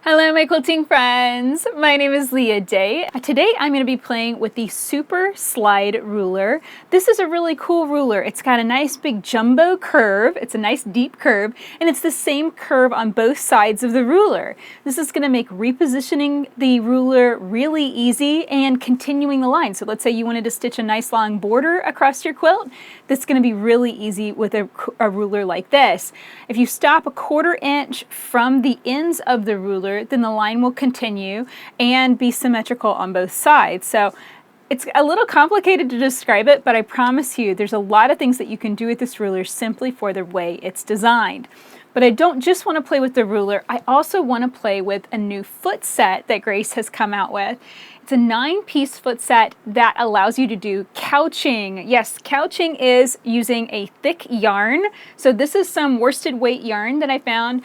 Hello my quilting friends, my name is Leah Day. Today I'm going to be playing with the Super Slide Ruler. This is a really cool ruler. It's got a nice big jumbo curve, it's a nice deep curve, and it's the same curve on both sides of the ruler. This is going to make repositioning the ruler really easy and continuing the line. So let's say you wanted to stitch a nice long border across your quilt. This is going to be really easy with a ruler like this. If you stop a 1/4 inch from the ends of the ruler, then the line will continue and be symmetrical on both sides. So it's a little complicated to describe it, but I promise you there's a lot of things that you can do with this ruler simply for the way it's designed. But I don't just want to play with the ruler, I also want to play with a new foot set that Grace has come out with. It's a 9-piece foot set that allows you to do couching. Yes, couching is using a thick yarn. So this is some worsted weight yarn that I found.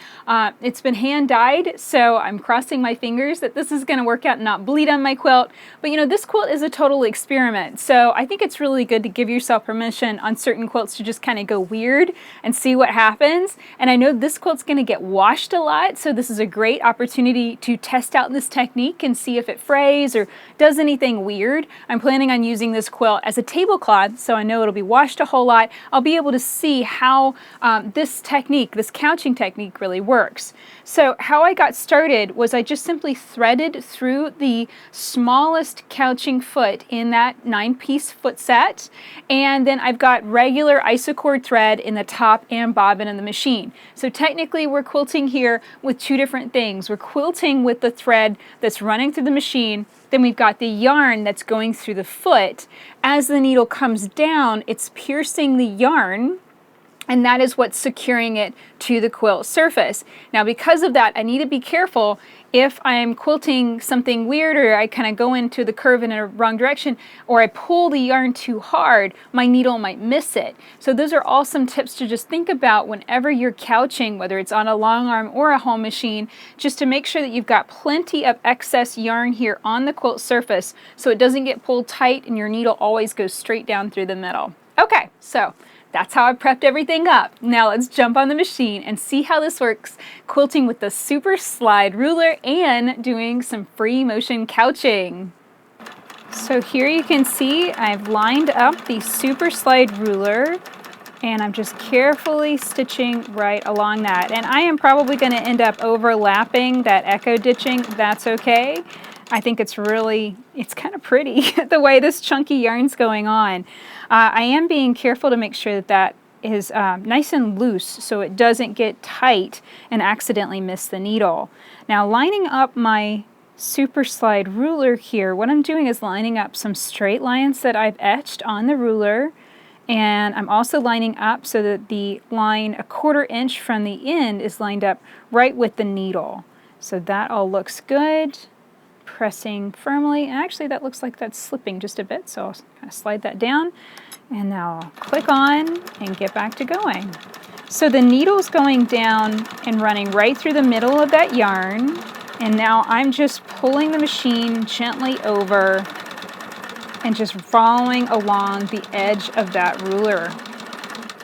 It's been hand dyed, so I'm crossing my fingers that this is going to work out and not bleed on my quilt. But you know, this quilt is a total experiment. So I think it's really good to give yourself permission on certain quilts to just kind of go weird and see what happens. And I know this quilt's going to get washed a lot, so this is a great opportunity to test out this technique and see if it frays or does anything weird. I'm planning on using this quilt as a tablecloth, so I know it'll be washed a whole lot. I'll be able to see how this couching technique really works. So how I got started was I just simply threaded through the smallest couching foot in that 9-piece foot set, and then I've got regular isocord thread in the top and bobbin of the machine. So technically we're quilting here with two different things. We're quilting with the thread that's running through the machine, then we've got the yarn that's going through the foot. As the needle comes down, it's piercing the yarn, and that is what's securing it to the quilt surface. Now because of that, I need to be careful if I'm quilting something weird or I kind of go into the curve in a wrong direction or I pull the yarn too hard, my needle might miss it. So those are all some tips to just think about whenever you're couching, whether it's on a long arm or a home machine, just to make sure that you've got plenty of excess yarn here on the quilt surface so it doesn't get pulled tight and your needle always goes straight down through the middle. Okay, so that's how I prepped everything up. Now let's jump on the machine and see how this works quilting with the Super Slide Ruler and doing some free motion couching. So here you can see I've lined up the Super Slide Ruler and I'm just carefully stitching right along that. And I am probably going to end up overlapping that echo ditching. That's okay. I think it's kind of pretty the way this chunky yarn's going on. I am being careful to make sure that that is nice and loose so it doesn't get tight and accidentally miss the needle. Now lining up my Super Slide Ruler here, what I'm doing is lining up some straight lines that I've etched on the ruler, and I'm also lining up so that the line 1/4 inch from the end is lined up right with the needle. So that all looks good. Pressing firmly, and actually that looks like that's slipping just a bit, so I'll kind of slide that down and now I'll click on and get back to going. So the needle's going down and running right through the middle of that yarn, and now I'm just pulling the machine gently over and just following along the edge of that ruler,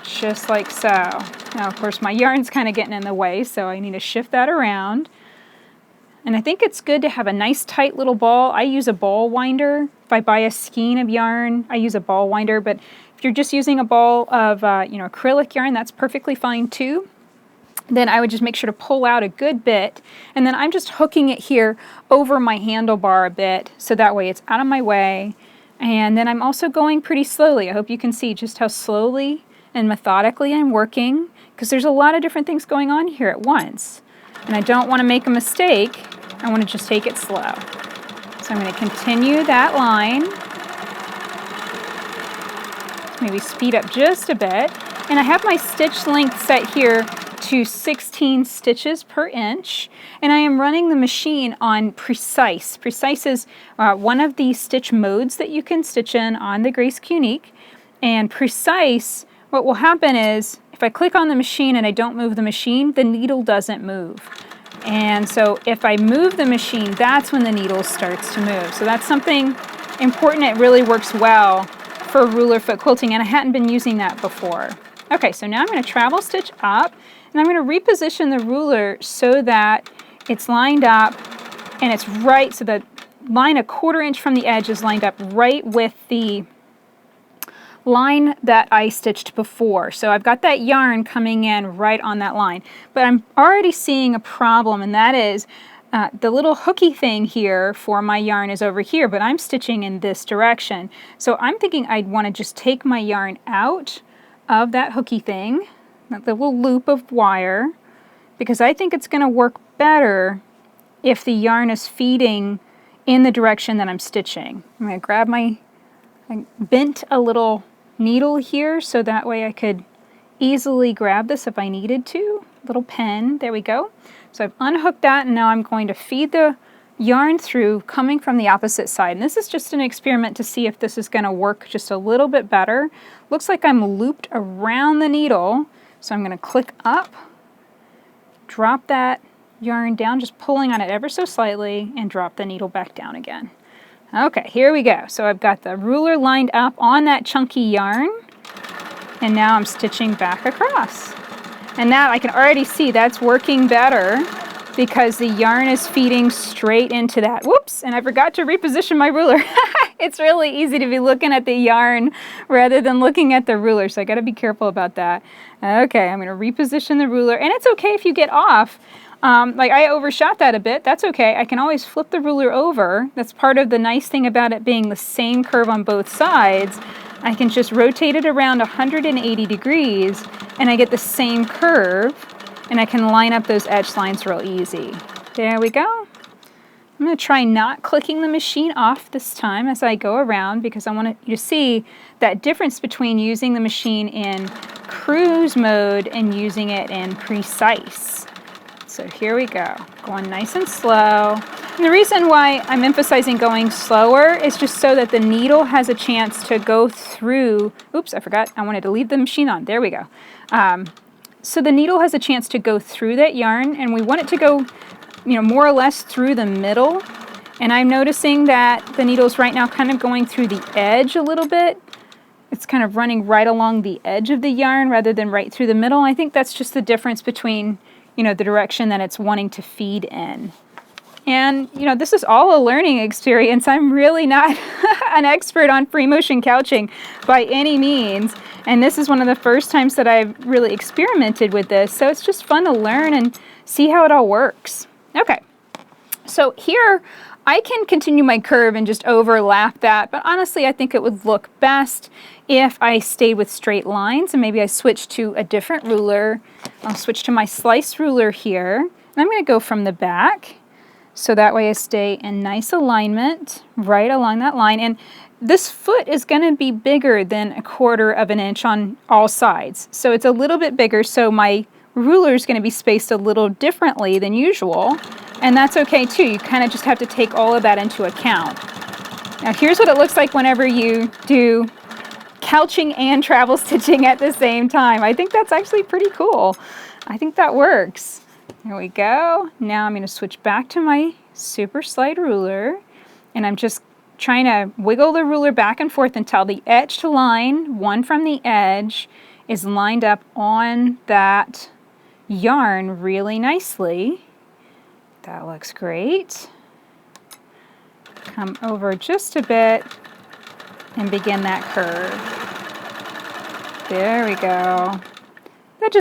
just like so. Now of course my yarn's kind of getting in the way, so I need to shift that around. And I think it's good to have a nice tight little ball. I use a ball winder. If I buy a skein of yarn, I use a ball winder. But if you're just using a ball of acrylic yarn, that's perfectly fine too. Then I would just make sure to pull out a good bit. And then I'm just hooking it here over my handlebar a bit, so that way it's out of my way. And then I'm also going pretty slowly. I hope you can see just how slowly and methodically I'm working, because there's a lot of different things going on here at once. And I don't want to make a mistake. I want to just take it slow. So I'm going to continue that line. Maybe speed up just a bit. And I have my stitch length set here to 16 stitches per inch. And I am running the machine on Precise. Precise is one of the stitch modes that you can stitch in on the Grace Unique. And Precise, what will happen is, if I click on the machine and I don't move the machine, the needle doesn't move. And so if I move the machine, that's when the needle starts to move. So that's something important. It really works well for ruler foot quilting, and I hadn't been using that before. Okay, so now I'm going to travel stitch up, and I'm going to reposition the ruler so that it's lined up and it's right, so the line 1/4 inch from the edge is lined up right with the line that I stitched before. So I've got that yarn coming in right on that line. But I'm already seeing a problem, and that is the little hooky thing here for my yarn is over here, but I'm stitching in this direction. So I'm thinking I'd want to just take my yarn out of that hooky thing, that little loop of wire, because I think it's going to work better if the yarn is feeding in the direction that I'm stitching. I'm going to grab I bent a little needle here so that way I could easily grab this if I needed to. Little pen, there we go. So I've unhooked that, and now I'm going to feed the yarn through coming from the opposite side. And this is just an experiment to see if this is going to work just a little bit better. Looks like I'm looped around the needle, so I'm going to click up, drop that yarn down, just pulling on it ever so slightly, and drop the needle back down again. Okay, here we go. So I've got the ruler lined up on that chunky yarn, and now I'm stitching back across. And now I can already see that's working better because the yarn is feeding straight into that. Whoops, and I forgot to reposition my ruler. It's really easy to be looking at the yarn rather than looking at the ruler, so I gotta be careful about that. Okay, I'm gonna reposition the ruler, and it's okay if you get off. Like I overshot that a bit, that's okay. I can always flip the ruler over. That's part of the nice thing about it being the same curve on both sides. I can just rotate it around 180 degrees and I get the same curve, and I can line up those edge lines real easy. There we go. I'm going to try not clicking the machine off this time as I go around, because I want you to see that difference between using the machine in cruise mode and using it in precise. So here we go, going nice and slow. And the reason why I'm emphasizing going slower is just so that the needle has a chance to go through. Oops, I forgot, I wanted to leave the machine on. There we go. So the needle has a chance to go through that yarn, and we want it to go, more or less through the middle. And I'm noticing that the needle's right now kind of going through the edge a little bit. It's kind of running right along the edge of the yarn rather than right through the middle. I think that's just the difference between the direction that it's wanting to feed in. And, this is all a learning experience. I'm really not an expert on free motion couching by any means. And this is one of the first times that I've really experimented with this. So it's just fun to learn and see how it all works. Okay, so here I can continue my curve and just overlap that. But honestly, I think it would look best if I stayed with straight lines, and maybe I switched to a different ruler. I'll switch to my slice ruler here. And I'm going to go from the back, so that way I stay in nice alignment right along that line. And this foot is going to be bigger than 1/4 inch on all sides. So it's a little bit bigger, so my ruler is going to be spaced a little differently than usual. And that's okay too. You kind of just have to take all of that into account. Now here's what it looks like whenever you do couching and travel stitching at the same time. I think that's actually pretty cool. I think that works. There we go. Now I'm going to switch back to my super slide ruler, and I'm just trying to wiggle the ruler back and forth until the edged line, one from the edge, is lined up on that yarn really nicely. That looks great. Come over just a bit and begin that curve. There we go. It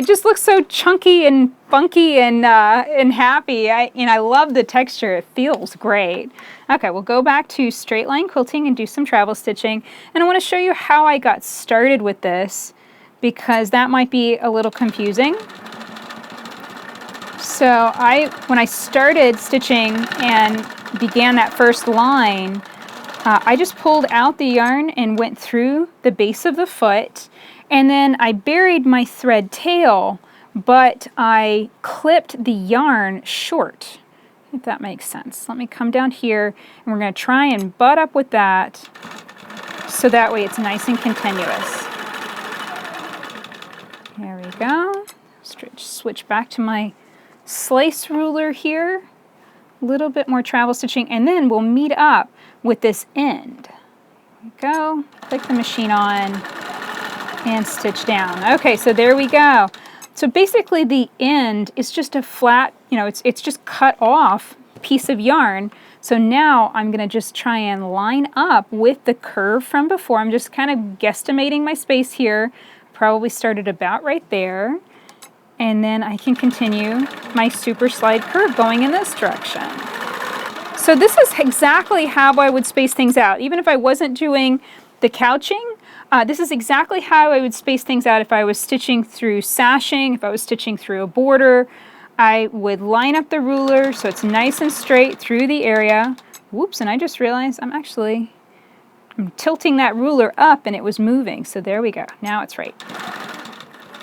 just looks so chunky and funky and happy. I love the texture. It feels great. Okay, we'll go back to straight line quilting and do some travel stitching. And I want to show you how I got started with this, because that might be a little confusing. So when I started stitching and began that first line, I just pulled out the yarn and went through the base of the foot, and then I buried my thread tail, but I clipped the yarn short, if that makes sense. Let me come down here, and we're going to try and butt up with that, so that way it's nice and continuous. There we go. Switch back to my slice ruler here, a little bit more travel stitching, and then we'll meet up with this end. There we go. Click the machine on and stitch down. Okay, so there we go. So basically the end is just a flat you know, it's just cut off piece of yarn. So now I'm going to just try and line up with the curve from before. I'm just kind of guesstimating my space here. Probably started about right there. And then I can continue my super slide curve going in this direction. So this is exactly how I would space things out. Even if I wasn't doing the couching, this is exactly how I would space things out if I was stitching through sashing, if I was stitching through a border. I would line up the ruler so it's nice and straight through the area. Whoops, and I just realized I'm tilting that ruler up and it was moving. So there we go, now it's right.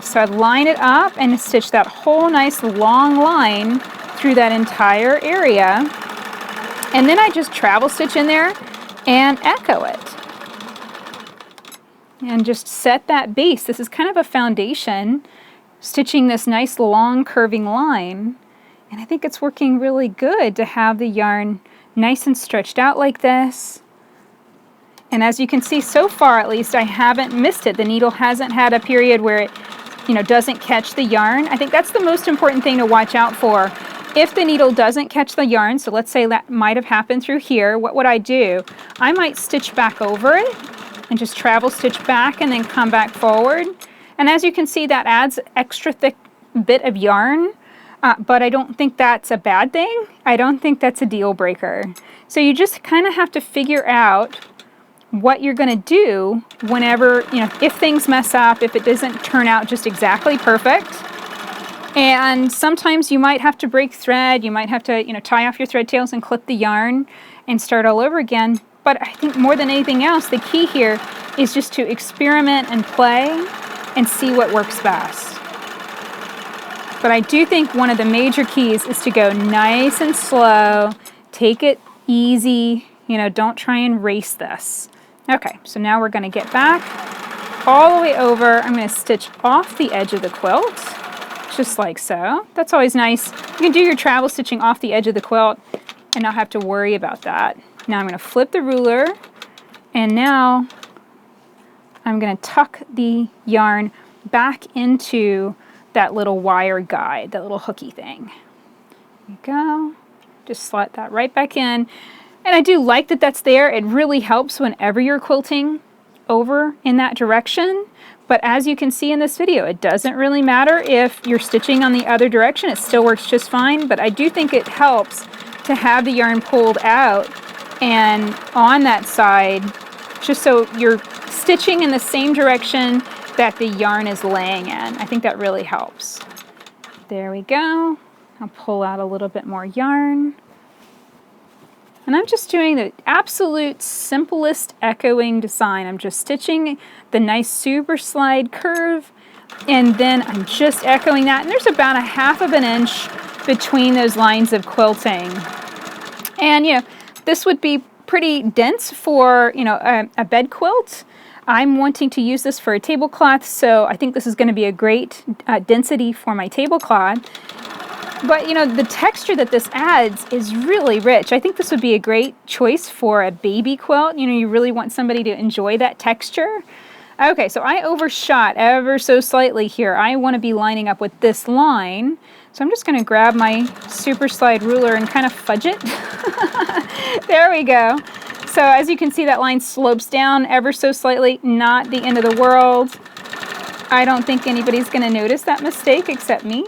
So I'd line it up and stitch that whole nice long line through that entire area. And then I just travel stitch in there and echo it. And just set that base. This is kind of a foundation, stitching this nice long curving line. And I think it's working really good to have the yarn nice and stretched out like this. And as you can see so far, at least, I haven't missed it. The needle hasn't had a period where it, you know, doesn't catch the yarn. I think that's the most important thing to watch out for. If the needle doesn't catch the yarn, so let's say that might have happened through here, what would I do? I might stitch back over it and just travel stitch back and then come back forward. And as you can see, that adds extra thick bit of yarn, but I don't think that's a bad thing. I don't think that's a deal breaker. So you just kind of have to figure out what you're going to do whenever, you know, if things mess up, if it doesn't turn out just exactly perfect. And sometimes you might have to break thread, you might have to, you know, tie off your thread tails and clip the yarn and start all over again. But I think more than anything else, the key here is just to experiment and play and see what works best. But I do think one of the major keys is to go nice and slow, take it easy, you know, don't try and race this. Okay, so now we're going to get back all the way over. I'm going to stitch off the edge of the quilt, just like so. That's always nice. You can do your travel stitching off the edge of the quilt and not have to worry about that. Now I'm going to flip the ruler, and now I'm going to tuck the yarn back into that little wire guide, that little hooky thing. There you go. Just slot that right back in. And I do like that that's there. It really helps whenever you're quilting over in that direction. But as you can see in this video, it doesn't really matter if you're stitching on the other direction. It still works just fine. But I do think it helps to have the yarn pulled out and on that side, just so you're stitching in the same direction that the yarn is laying in. I think that really helps. There we go. I'll pull out a little bit more yarn. And I'm just doing the absolute simplest echoing design. I'm just stitching the nice super slide curve, and then I'm just echoing that. And there's about 1/2 inch between those lines of quilting. And, you know, this would be pretty dense for, you know, a bed quilt. I'm wanting to use this for a tablecloth, so I think this is going to be a great density for my tablecloth. But, you know, the texture that this adds is really rich. I think this would be a great choice for a baby quilt. You know, you really want somebody to enjoy that texture. Okay, so I overshot ever so slightly here. I want to be lining up with this line. So I'm just going to grab my super slide ruler and kind of fudge it. There we go. So as you can see, that line slopes down ever so slightly. Not the end of the world. I don't think anybody's going to notice that mistake except me.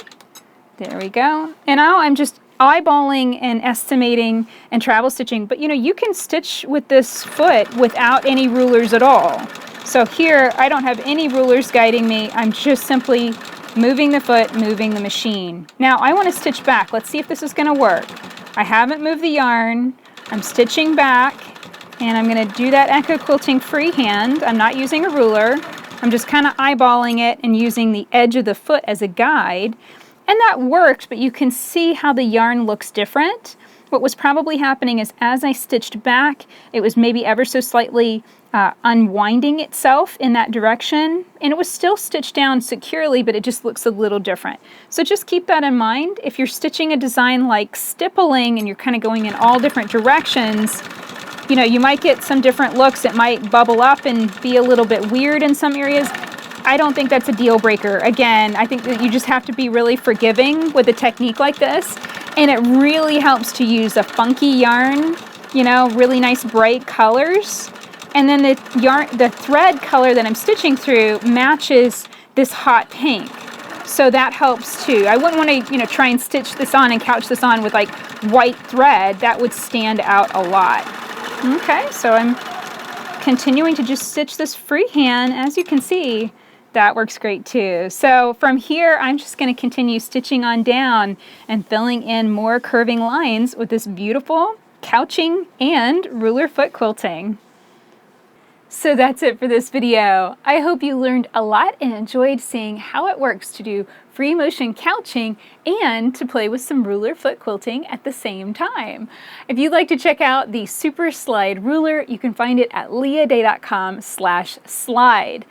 There we go. And now I'm just eyeballing and estimating and travel stitching. But you know, you can stitch with this foot without any rulers at all. So here, I don't have any rulers guiding me. I'm just simply moving the foot, moving the machine. Now I want to stitch back. Let's see if this is going to work. I haven't moved the yarn. I'm stitching back, and I'm going to do that echo quilting freehand. I'm not using a ruler. I'm just kind of eyeballing it and using the edge of the foot as a guide. And that worked, but you can see how the yarn looks different. What was probably happening is as I stitched back, it was maybe ever so slightly unwinding itself in that direction. And it was still stitched down securely, but it just looks a little different. So just keep that in mind. If you're stitching a design like stippling and you're kind of going in all different directions, you know, you might get some different looks. It might bubble up and be a little bit weird in some areas. I don't think that's a deal breaker. Again, I think that you just have to be really forgiving with a technique like this, and it really helps to use a funky yarn, you know, really nice bright colors. And then the thread color that I'm stitching through matches this hot pink. So that helps too. I wouldn't want to, you know, try and stitch this on and couch this on with like white thread. That would stand out a lot. Okay, so I'm continuing to just stitch this freehand. As you can see, that works great too. So from here, I'm just going to continue stitching on down and filling in more curving lines with this beautiful couching and ruler foot quilting. So that's it for this video. I hope you learned a lot and enjoyed seeing how it works to do free motion couching and to play with some ruler foot quilting at the same time. If you'd like to check out the Super Slide Ruler, you can find it at leahday.com/slide.